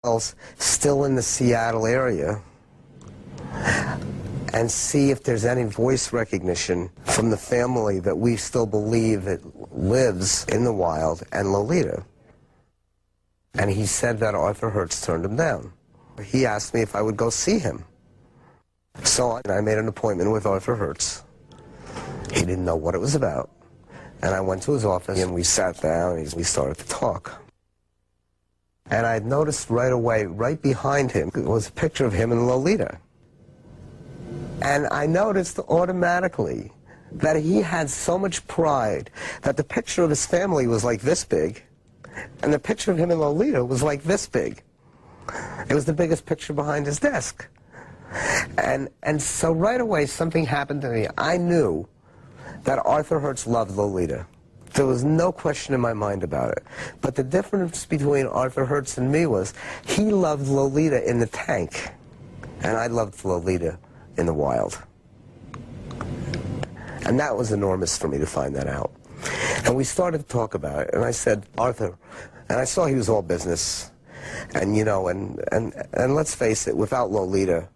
else still in the Seattle area and see if there's any voice recognition from the family that we still believe it lives in the wild and Lolita. And he said that Arthur Hertz turned him down. He asked me if I would go see him. So I made an appointment with Arthur Hertz. He didn't know what it was about. And I went to his office and we sat down and we started to talk. And I noticed right away, right behind him, was a picture of him and Lolita. And I noticed automatically that he had so much pride that the picture of his family was like this big, and the picture of him and Lolita was like this big. It was the biggest picture behind his desk. And so right away something happened to me. I knew that Arthur Hertz loved Lolita. There was no question in my mind about it. But the difference between Arthur Hertz and me was he loved Lolita in the tank, and I loved Lolita in the wild. And that was enormous for me to find that out. And we started to talk about it, and I said, Arthur, and I saw he was all business, and you know, and let's face it, without Lolita,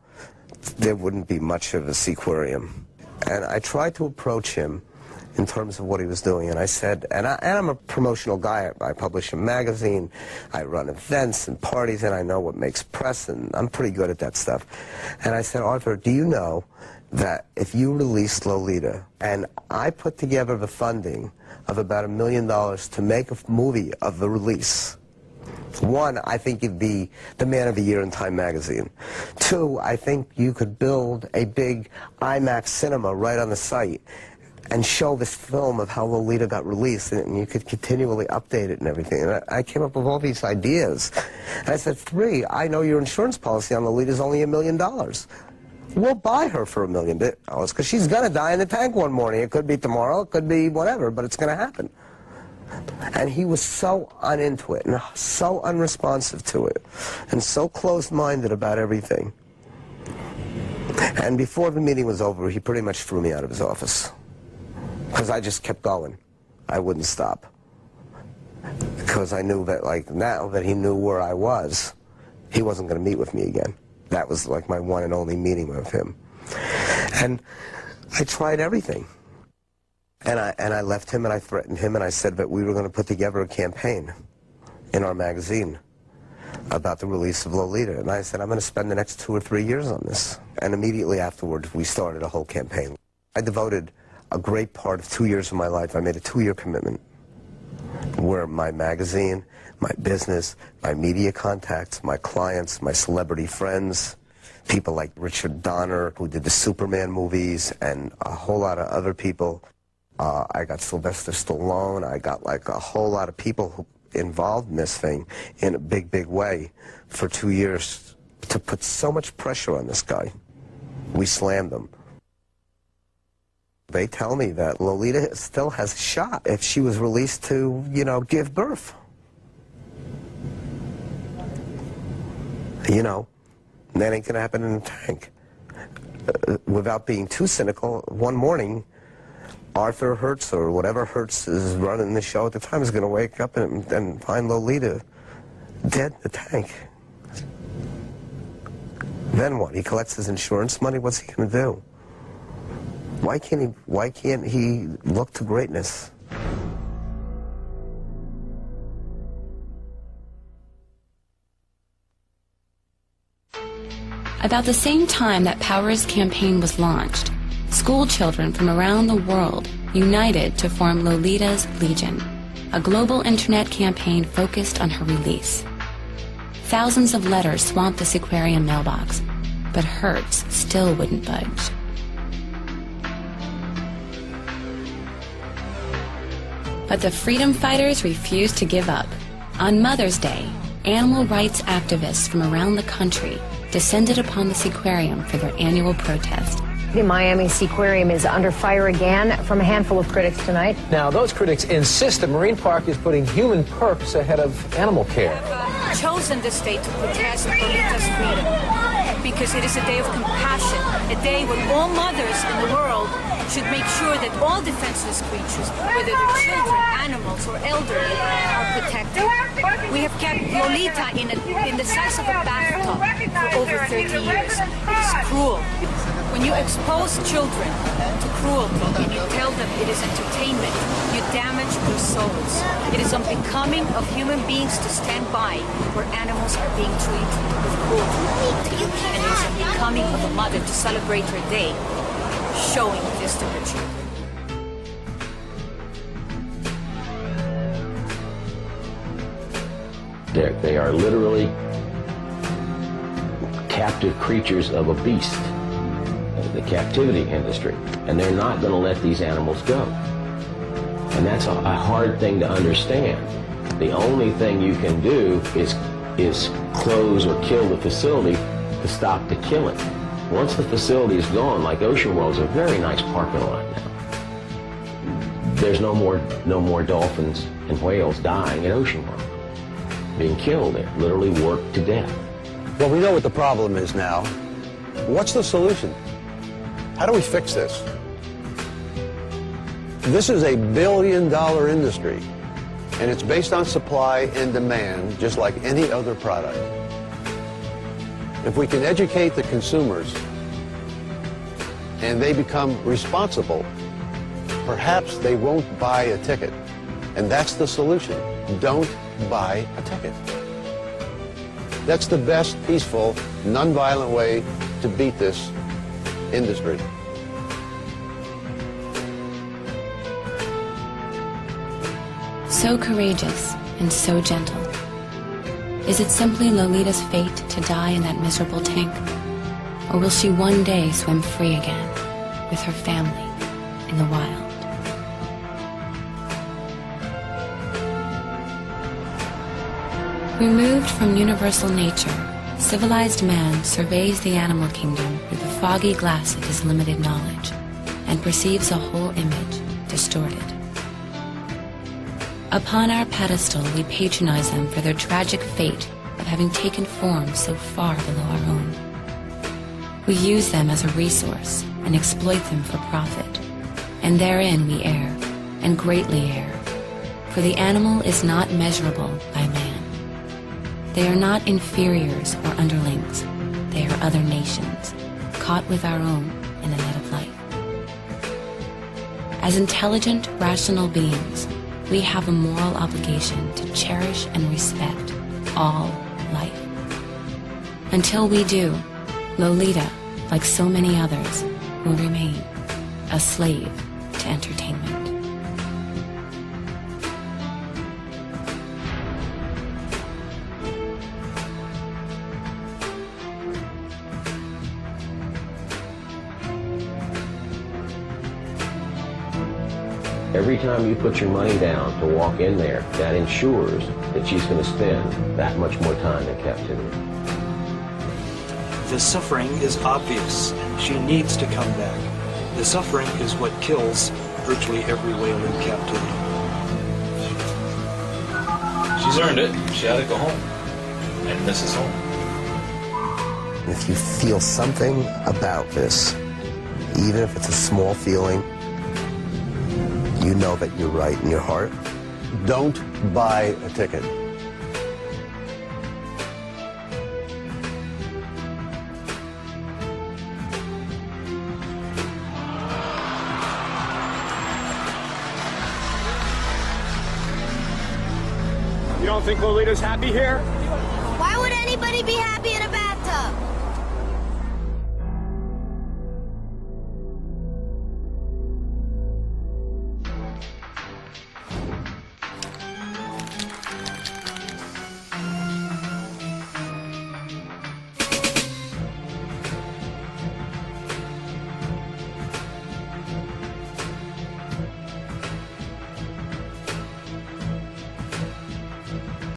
there wouldn't be much of a seaquarium. And I tried to approach him in terms of what he was doing, and I said, and I'm a promotional guy. I publish a magazine, I run events and parties, and I know what makes press, and I'm pretty good at that stuff. And I said, Arthur, do you know that if you released Lolita, and I put together the funding of about $1 million to make a movie of the release, one, I think you'd be the man of the year in Time magazine. Two, I think you could build a big IMAX cinema right on the site and show this film of how Lolita got released, and you could continually update it and everything. And I came up with all these ideas. And I said, three, I know your insurance policy on Lolita is only $1 million. We'll buy her for $1 million, because she's going to die in the tank one morning. It could be tomorrow, it could be whatever, but it's going to happen. And he was so uninto it, and so unresponsive to it, and so closed-minded about everything. And before the meeting was over, he pretty much threw me out of his office. Because I just kept going. I wouldn't stop. Because I knew that, like, now that he knew where I was, he wasn't going to meet with me again. That was, like, my one and only meeting with him. And I tried everything. And I left him, and I threatened him, and I said that we were going to put together a campaign in our magazine about the release of Lolita. And I said, I'm going to spend the next 2 or 3 years on this. And immediately afterwards, we started a whole campaign. I devoted a great part of 2 years of my life. I made a 2-year commitment where my magazine, my business, my media contacts, my clients, my celebrity friends, people like Richard Donner, who did the Superman movies, and a whole lot of other people. I got Sylvester Stallone. I got like a whole lot of people who involved in this thing in a big, big way for 2 years to put so much pressure on this guy. We slammed him. They tell me that Lolita still has a shot if she was released to, you know, give birth. You know, that ain't going to happen in the tank. Without being too cynical, one morning, Arthur Hertz, or whatever Hertz is running the show at the time, is going to wake up and find Lolita dead in the tank. Then what? He collects his insurance money? What's he going to do? Why can't he look to greatness? About the same time that Power's campaign was launched, school children from around the world united to form Lolita's Legion, a global internet campaign focused on her release. Thousands of letters swamped the Seaquarium mailbox, but Hertz still wouldn't budge. But the freedom fighters refused to give up. On Mother's Day, animal rights activists from around the country descended upon the Seaquarium for their annual protest. The Miami Seaquarium is under fire again from a handful of critics tonight. Now, those critics insist the marine park is putting human purpose ahead of animal care. chosen this day to protest Lolita's freedom because it is a day of compassion, a day when all mothers in the world should make sure that all defenseless creatures, whether they're children, animals, or elderly, are protected. We have kept Lolita in the size of a bathtub for over 30 years. It is cruel. When you expose children to cruelty and you tell them it is entertainment, you damage their souls. It is unbecoming of human beings to stand by where animals are being treated with cruelty. And it is unbecoming of a mother to celebrate her day, showing this to her children. They are literally captive creatures of a beast, the captivity industry, and they're not going to let these animals go. And that's a hard thing to understand. The only thing you can do is close or kill the facility to stop the killing. Once the facility is gone, like Ocean World's a very nice parking lot now. There's no more dolphins and whales dying at Ocean World, being killed there, literally worked to death. Well, we know what the problem is now. What's the solution? How do we fix this? This is a billion-dollar industry, and it's based on supply and demand, just like any other product. If we can educate the consumers and they become responsible, perhaps they won't buy a ticket. And that's the solution. Don't buy a ticket. That's the best peaceful, nonviolent way to beat this industry. So courageous and so gentle. Is it simply Lolita's fate to die in that miserable tank? Or will she one day swim free again with her family in the wild? Removed from universal nature, civilized man surveys the animal kingdom through the foggy glass of his limited knowledge and perceives a whole image distorted. Upon our pedestal, we patronize them for their tragic fate of having taken form so far below our own. We use them as a resource and exploit them for profit, and therein we err, and greatly err, for the animal is not measurable by man. They are not inferiors or underlings. They are other nations, caught with our own in the net of life. As intelligent, rational beings, we have a moral obligation to cherish and respect all life. Until we do, Lolita, like so many others, will remain a slave to entertainment. Every time you put your money down to walk in there, that ensures that she's going to spend that much more time in captivity. The suffering is obvious. She needs to come back. The suffering is what kills virtually every whale in captivity. She's earned it. She had to go home and misses home. If you feel something about this, even if it's a small feeling, you know that you're right in your heart. Don't buy a ticket. You don't think Lolita's happy here? Why would anybody be happy